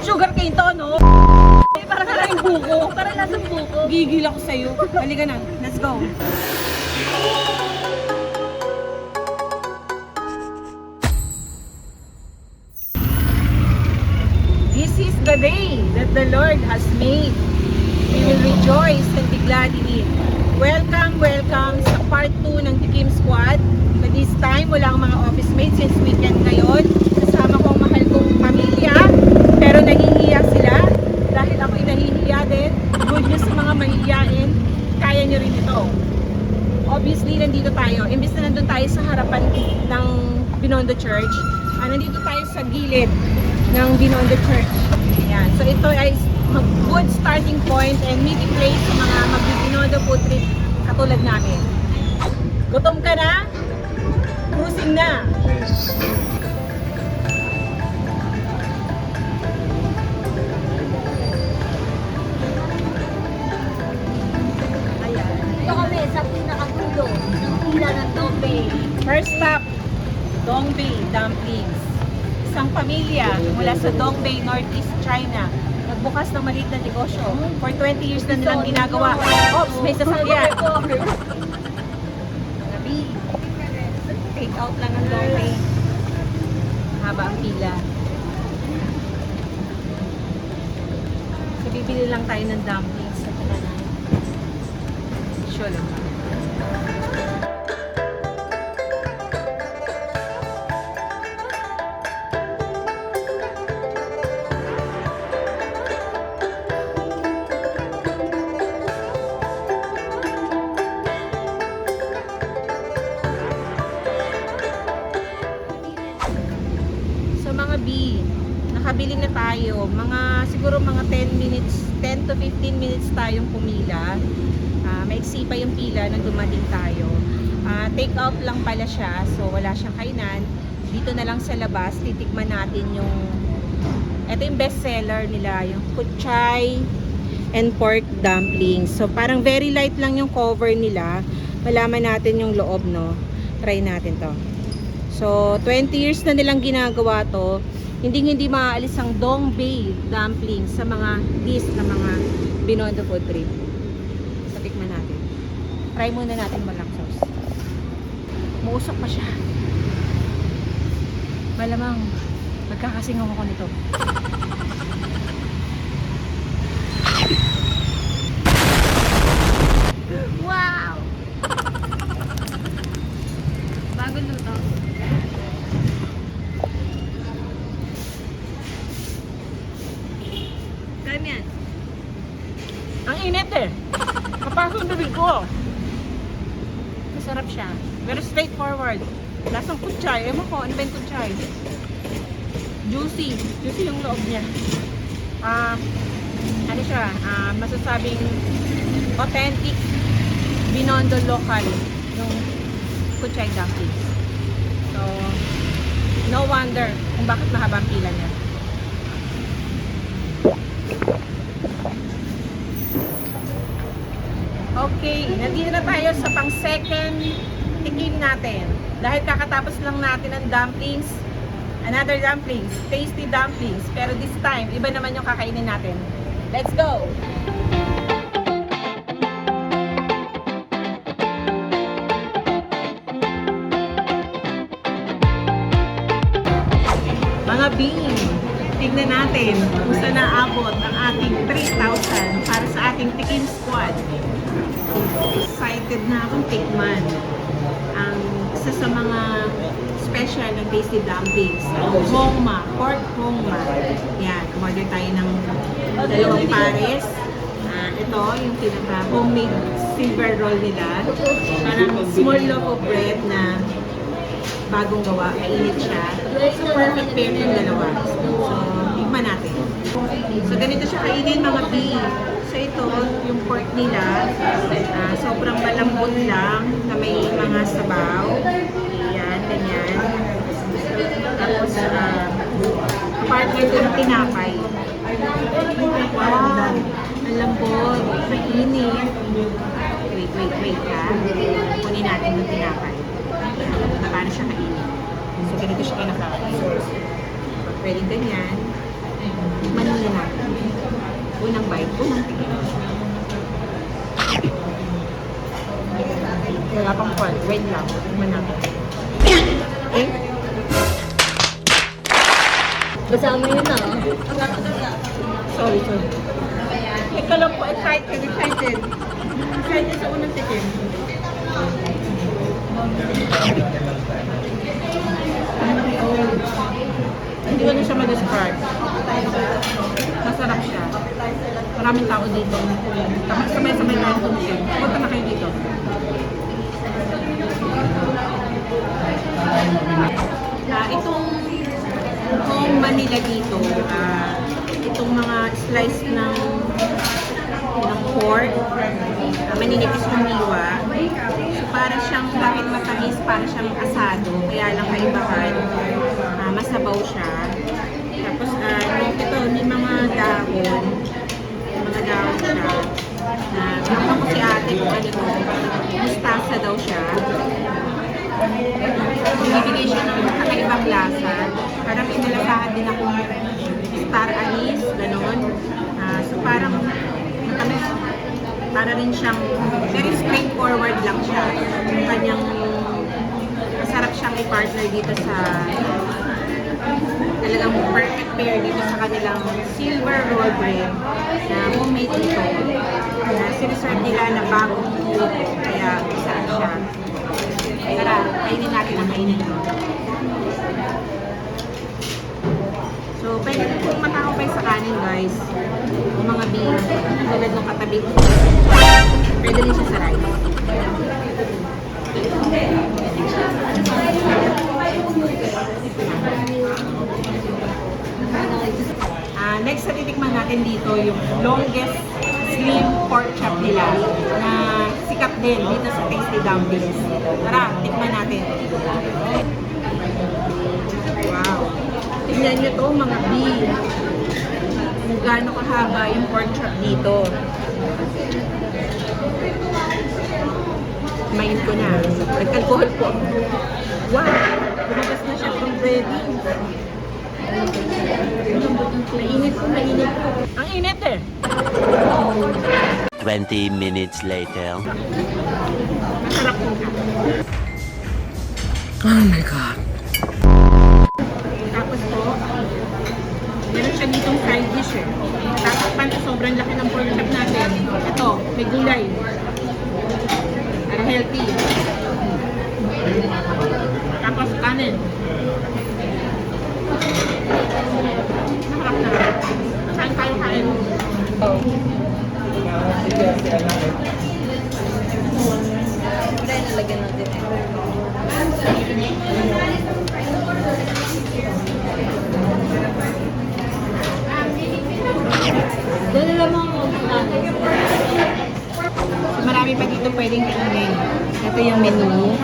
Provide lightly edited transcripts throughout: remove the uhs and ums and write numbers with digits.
Sugar cane to, no? Parang lasang buko. Parang lasang buko. Gigil ako sa'yo. Halika na. Let's go. This is the day that the Lord has made. We will rejoice and be glad in it. Welcome, welcome sa part 2 ng Tikim Squad. But this time, wala ang mga office mates since weekend ngayon. Kasama ko ang mahal kong pamilya. Pero nahihiya sila. Dahil ako'y nahihiya din. Good news sa mga mahihiyain. Kaya nyo rin ito. Obviously, nandito tayo. Imbis na nandun tayo sa harapan ng Binondo Church, nandito tayo sa gilid ng Binondo Church. Ayan. So ito ay good starting point and meeting place sa mga mag-Binondo food trip katulad namin. Gutom ka na? Cruising na! Ayan. Ito kami sa pinakagulo ng pila ng Dongbei. First stop, Dongbei Dumplings. Isang pamilya mula sa Dongbei, Northeast China. Nagbukas ng maliit na negosyo. For 20 years na nilang ginagawa. Oops, may sasakyan. Gabi. Take out lang ang Dongbei. Haba ang pila. So, bibili lang tayo ng dumplings sa kananan. Sure lang. Nakabili na tayo, siguro mga 10 to 15 minutes tayong pumila. Maiksi pa yung pila nang dumating tayo. Take out lang pala siya, so wala siyang kainan. Dito na lang sa labas, titikman natin ito yung best seller nila, yung kuchay and pork dumplings. So parang very light lang yung cover nila. Malaman natin yung loob, no? Try natin to. So 20 years na nilang ginagawa to. Hindi maaalis ang Dongbei dumplings sa mga list ng mga Binondo food trip. So, tikman natin. Try muna natin walang sauce. Muusok pa siya. Malamang magkakasingaw ako nito. Wow! Bagong luto. Yan. Ang init eh. Kapasok ang bibig ko. Masarap siya. Very straightforward. Lasang kutsay. Ewan ko, ano ba yung kutsay? Juicy. Juicy yung loob niya. Ano siya? Masasabing authentic Binondo local yung kutsay dumplings. So, no wonder kung bakit mahaba ang pila niya. Okay, nandito na tayo sa pang-second tikim natin. Dahil kakatapos lang natin ng dumplings, another dumplings, tasty dumplings. Pero this time, iba naman yung kakainin natin. Let's go! Mga bean, tignan natin kung saan naabot ang ating 3,000 para sa ating Tikim Squad. Excited na akong tikman ang isa sa mga special ng tasty dumplings, hongma, pork hongma. Yan, umorder tayo ng dalawang pares. Ito yung pinaka homemade silver roll nila. Parang small loaf of bread na bagong gawa, mainit siya. So perfect pair yung dalawa. So tikman natin. So ganito siya kainin mga beef. So ito, yung pork nila, sobrang malambot lang na may mga sabaw. Ayan, ganyan. Tapos, partner ko yung tinapay. Wow, malambot, mainit. Wait ha. Kunin natin yung tinapay. Paano siya kainin. So ganito siya kinakain. Pwede ganyan. Tikman muna natin. Unang bite, unang tikim. Wala pang pork. Wait lang. Tikman natin. Eh? Kasama yun ah. Sorry. Ikaw lang po, excited. Excited sa unang tikim. Hindi ko na siya ma-describe. Masarap siya. Maraming tao dito. Sabay-sabay tayo tumikim. Punta na kayo dito. Itong Manila dito, itong mga slice ng pork, maninipis ng liwa. So, para siyang, kahit matamis, para siyang asado, kaya lang kaibahan. Masabaw siya. Tapos, ito, may mga dahon. Siya. Tinanong ko si ate kung ano ito. Mustasa daw siya. Bibigay siya ng kakaibang lasa. Parang inalasahan din ako star anise, gano'n. So parang matamis. Para rin siyang very straightforward lang siya. Yung kanyang masarap siyang i-partner dito sa talagang perfect pair dito sa kanilang silver roll bread na homemade ito. Sineserve nila na bagong luto. Kaya saan siya. Tara, kainin natin ang kainin ito. So, pwede rin kung matakapay sa kanin guys. Yung mga beef, tulad ng katabi ko. Pwede rin siya sa rice. Next na titikman natin dito yung longest slim pork chop nila na sikat din dito sa Tasty Dumplings. Tara, tikman natin. Wow! Tingnan nyo to mga beef. Kung gaano kahaba yung pork chop dito. Kumain ko na. Nag-alcohol po. Wow! Lumabas na siya from breading. Mainit ko. Ang init eh. 20 minutes later. Masarap po siya. Oh my God. Tapos po, meron siya ditong side dish eh. Tatakpan ko sobrang laki ng pork chop natin. Ito, may gulay. Para healthy. Tapos kanin. Masarap na. Saan tayo kain? Oh. Kaya nalagyan natin eh. Dala lang mga natin. Marami pa dito pwedeng kainin. Ito yung menu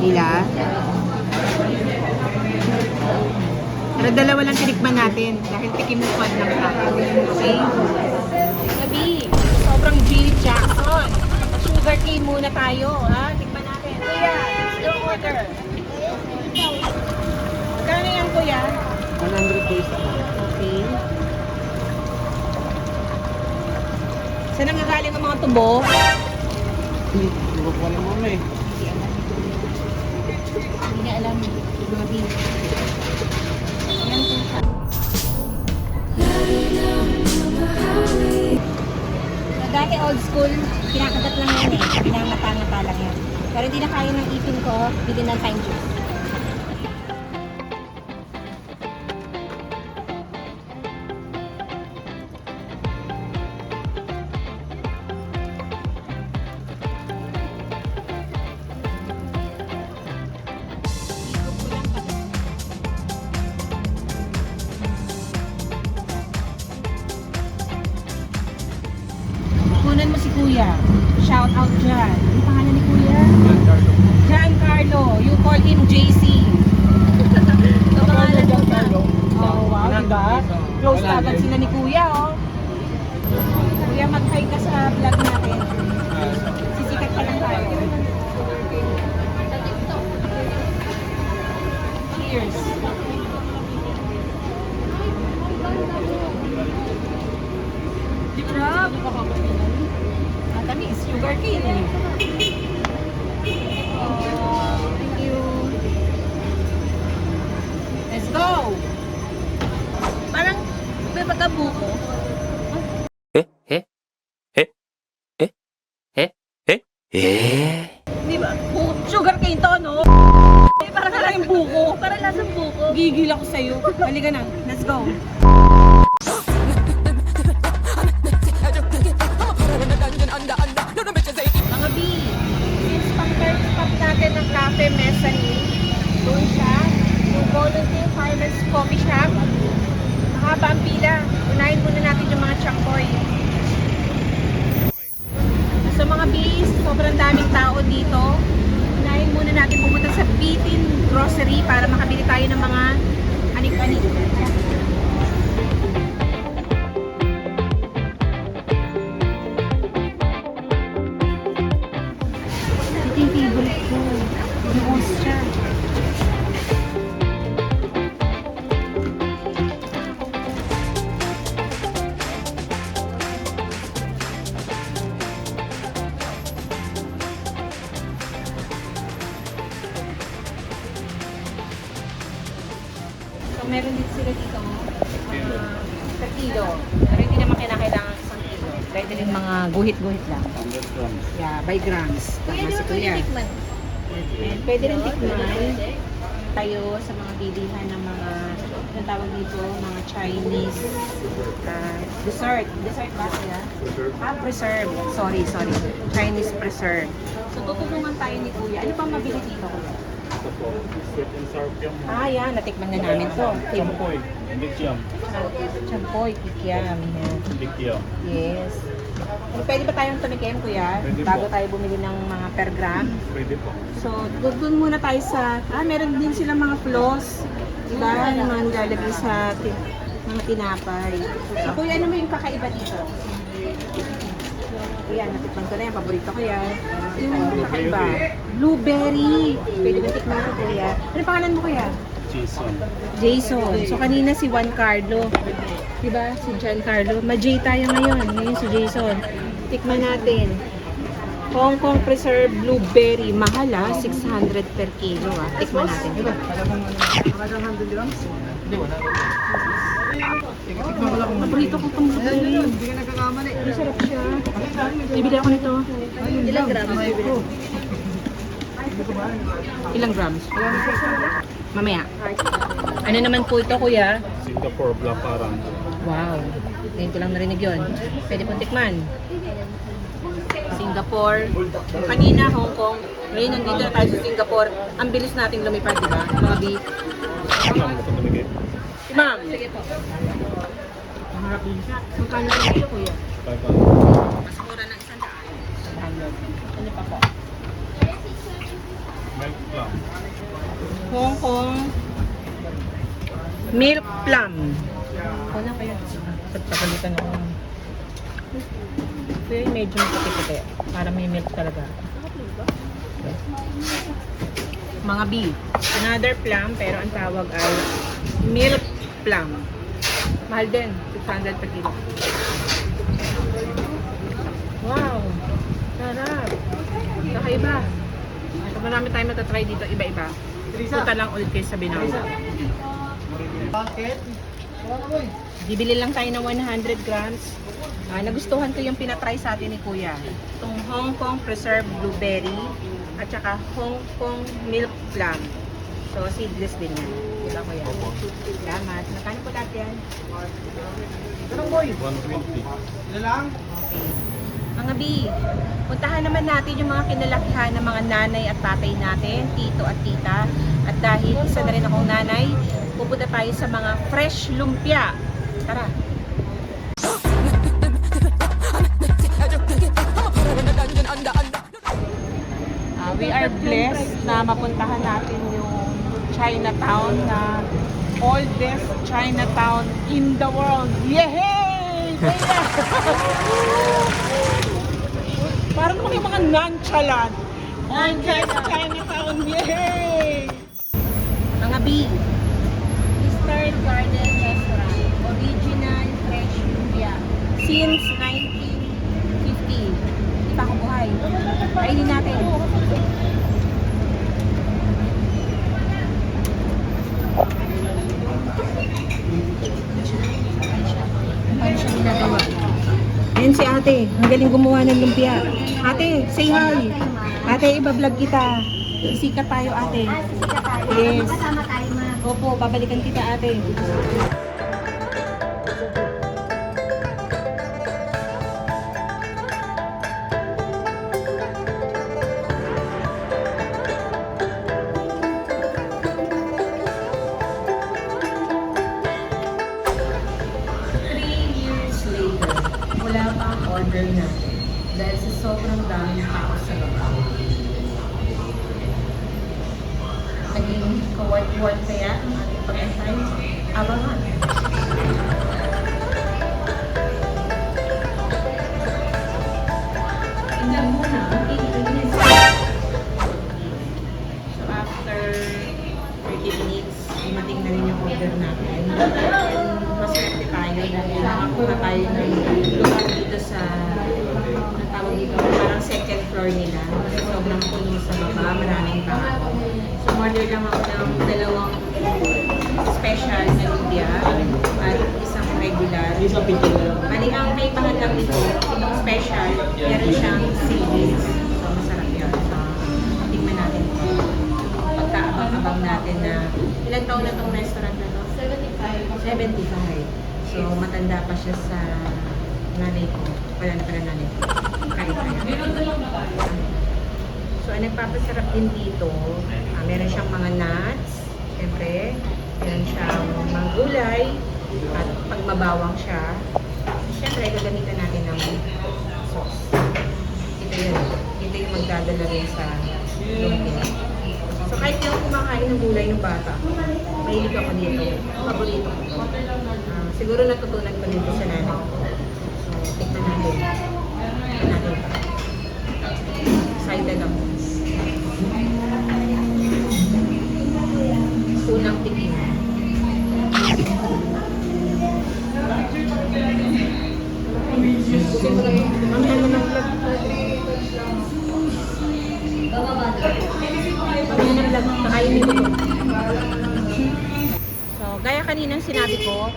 nila. Pero dalawa lang tinikman natin dahil tikim na squad lang sa atin. Okay? Gabi, sobrang Jill Jackson. Sugar tea muna tayo, ha? Tikman natin. Kuya, your order. Kano yan, kuya? 100 days ako. Okay. Saan ang gagaling ang mga tubo? Hindi ko alam mo eh. Hindi niya alam. Gabi. Yan po siya. Dati old school, kinakagat lang yan eh. Pinamata-mata lang yan. Pero hindi na kaya ng ipin ko, bigyan ng time juice. Kunan mo si Kuya. Shout out dyan. Ano pangalan ni Kuya? Giancarlo. You call him JC. Kapangalan mo na. Oh, wow, diba? Close agad sila ni Kuya, oh. Kuya, mag-hi ka sa vlog natin. Sisikat pa lang tayo. Cheers. Crab. Tamis, sugar cane eh. Thank you. Let's go! Parang may pagkabuko. Di ba? Sugar cane to, no? Parang na yung buko. Para lasang buko. Gigil ako sa'yo. Halika na. Let's go. Mga B, since pang-third stop natin ng Cafe Mezzanine, doon siya, yung Volunteer Farmers Coffee Shop. Mahaba ang pila. Unahin muna natin yung mga changkoy. So mga bees, sobrang daming tao dito. Unahin muna natin pumunta sa Bitin Grocery para makabili tayo ng mga anik-anik. Ito yung favorite ko. Yung ostra. So, meron din sila dito, per kilo. Pero hindi naman kinakailangan isang kilo. Dahil din mga guhit-guhit lang. 100 grams. Yeah, by grams. Kuya, Tama di si ba pwede Kuya. tikman? And pwede rin tikman tayo sa mga bilihan ng mga, ang tawag dito, mga Chinese dessert. Dessert ba siya? Preserve. Sorry. Chinese preserve. So, tutulungan tayo ni Kuya. Ano pa mabili dito, Kuya? Ito po, sweet and sour yum. Yan. Natikman na namin to. Champoy, bikyam. Champoy, kikiam. Yan. Bikyam. Yes. Pwede ba tayong tumikim, Kuya? Pwede po. Bago tayo bumili ng mga per gram? Pwede po. So, doon muna tayo sa, meron din sila mga floss. Diba? Yung mga nilalagay sa mga tinapay. So, Kuya, ano mo yung kakaiba dito? Kuya, natikman ko na yan. Paborito ko yan. Yung kakaiba. Blueberry. Pwede ba tikman ko, Kuya? Ano pangalan mo, Kuya? Jason. Jason. So, kanina si Juan Carlo. Diba? Si Juan Carlo. Ma-J tayo ngayon. Ngayon si Jason. Tikman natin. Hong Kong Preserved Blueberry. Mahal 600 per kilo Tikman natin. Paborito ko itong blueberry. Hindi ka nagkakamali. Masarap siya. Bibili ako nito. Ilang grams? Ilang grams? Mamaya. Ano naman po ito, Kuya? Singapore Black Parang. Wow. Ngayon ko lang narinig yun. Pwede pong tikman. Singapore. Kanina, Hong Kong. Ngayon, nandito na tayo sa Singapore. Ang bilis nating lumipad, di ba? Mga bi. Alam mo ito talaga. Ma'am. Sige po. Magkano ba ito, Kuya? 500. Mas mura ng 100. Ano pa po? Milk plum. Hong Kong Milk Plum. Wala kaya. Pagpagalitan ako. Kaya medyo maputi-puti. Para may milk talaga. Mga B. Another plum, pero ang tawag ay milk plum. Mahal din. 600 per kilo. Wow! Sarap! Kakaiba. So, marami tayong matatry dito. Iba-iba. Punta lang ulit kayo sa Binaw. Bibili lang tayo ng 100 grams. Nagustuhan ko yung pinatry sa atin ni Kuya. Itong Hong Kong Preserved Blueberry at saka Hong Kong Milk Plum. So, seedless din yan. Diba, Kuya? Salamat. Magkano po lahat yan? Anong boy? 120. Okay. Mga B, puntahan naman natin yung mga kinalakihan ng mga nanay at tatay natin, tito at tita. At dahil isa na rin akong nanay, pupunta tayo sa mga fresh lumpia. Tara! We are blessed na mapuntahan natin yung Chinatown na oldest Chinatown in the world. Yehey! Parang mga nonchalant. Oldest Chinatown. Yehey! Mga B, Eastern Garden Restaurant or Original fresh lumpia. Since 1950. Di pa ako buhay. Kainin natin. Paano siya ginagawa? Ayan si ate. Ang galing gumawa ng lumpia. Ate, say hi. Ate, ibablog kita. Sikat tayo, ate. Sisika tayo. Yes. Kasama tayo mga. Opo, babalikan kita, ate. Wala pa ang order natin dahil sa sobrang daming tao sa labas. Naging kawart-wart kaya ang ating pag-antay. Abangan. Tingnan muna ang ingredients. So after 30 minutes, dumating na rin yung order natin. Maswerte tayo dahil nakakuha tayo ng lugar dito sa ang tawag dito, parang second floor nila. Sobrang puno sa baba, maraming tao. So order lang ako ng dalawang special na lumpia at isang regular. Bali ang may pangalang nito, itong special, meron siyang seaweed. So masarap yun. So tingnan natin ito. Pagkaabang-abang natin na ilang taon na itong restaurant na to? 75. So, matanda pa siya sa nanay ko. Wala na pala nanay ko. Kaya. So, ang nagpapasarap din dito, meron siyang mga nuts, syempre, meron siyang mga gulay, at pag mabawang siya, syempre, gagamitan natin ng sauce. Ito yung magdadala rin sa lumpia. So kahit yung kumakain ng gulay ng bata, mahilig ako dito. Paborito ko. Siguro natutunan ko dito sa nanay ko. So, tignan natin. Tignan natin. Excited ako. Unang tikim. Mamaya na ng vlog. So, gaya kaninang sinabi ko,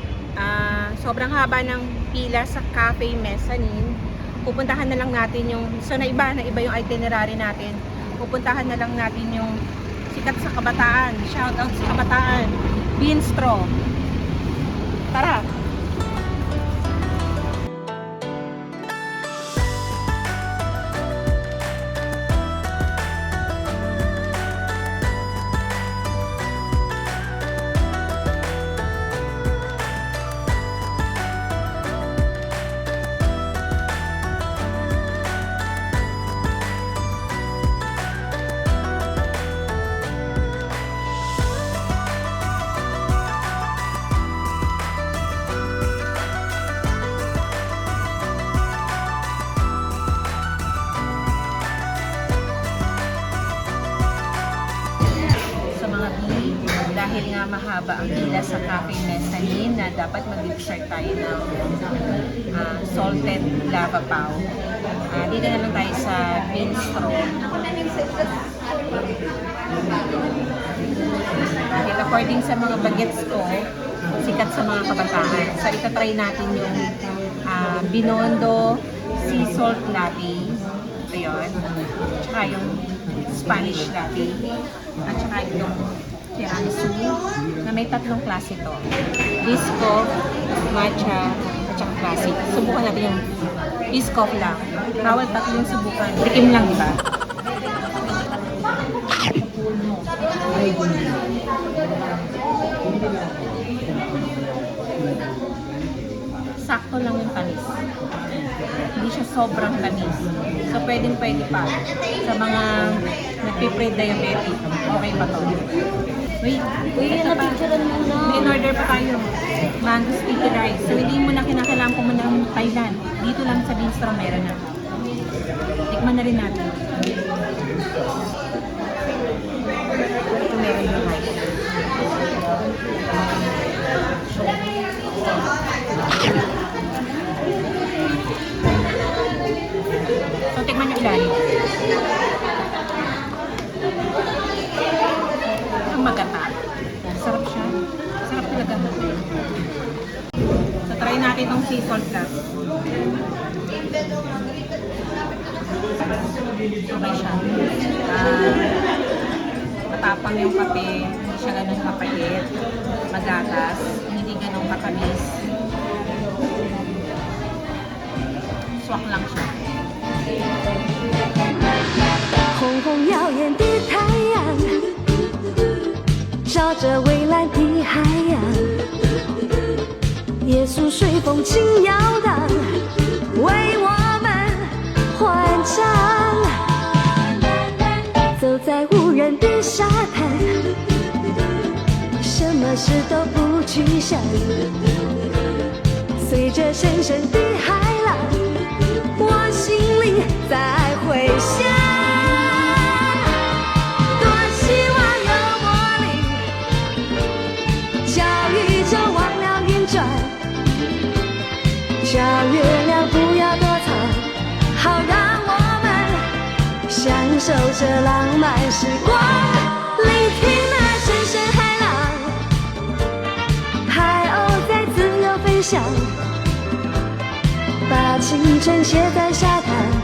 sobrang haba ng pila sa Cafe Mezzanine. Pupuntahan na lang natin yung, so na iba yung itinerary natin. Pupuntahan na lang natin yung sikat sa kabataan, shoutout sa kabataan, Bistro. Tara! Dahil nga mahaba ang pila sa Cafe Mezzanine na dapat mag-dessert tayo ng salted lava pao. Dito na lang tayo sa Bistro. Dahil according sa mga bagets ko, sikat sa mga kabataan. So itatry natin yung Binondo Sea Salt Latte. Ayun. Tsaka yung Spanish Latte. At tsaka yung tiramisu na may tatlong klase to. Biscoff, matcha, at saka classic. Subukan natin yung Biscoff lang. Bawal tatlong subukan. Tikim lang, diba? Sakto lang yung tamis. Hindi siya sobrang tamis. So, pwede pa. Sa mga nagpipre-diabetic, okay pa to. Wait, ito pa. May in-order pa tayo. Mango sticky rice. So, hindi mo na kinakailangan pumunta ng Thailand. Dito lang sa Bistro meron na. Tikman na rin natin. Ito meron yung rice. natin tong sea salt gas. Okay siya. Matapang yung kape, hindi siya ganun kapait, magatas, hindi ganun katamis. Swak lang siya. 红红耀眼的太阳，照着蔚蓝的海洋。耶稣随风轻摇荡，为我们欢唱。走在无人的沙滩，什么事都不去想，随着深深的海浪，我心里在回响。多希望有魔力，叫宇宙忘了运转，叫月亮不要躲藏，好让我们享受这浪漫时光。聆听那声声海浪，海鸥在自由飞翔，把青春写在沙滩。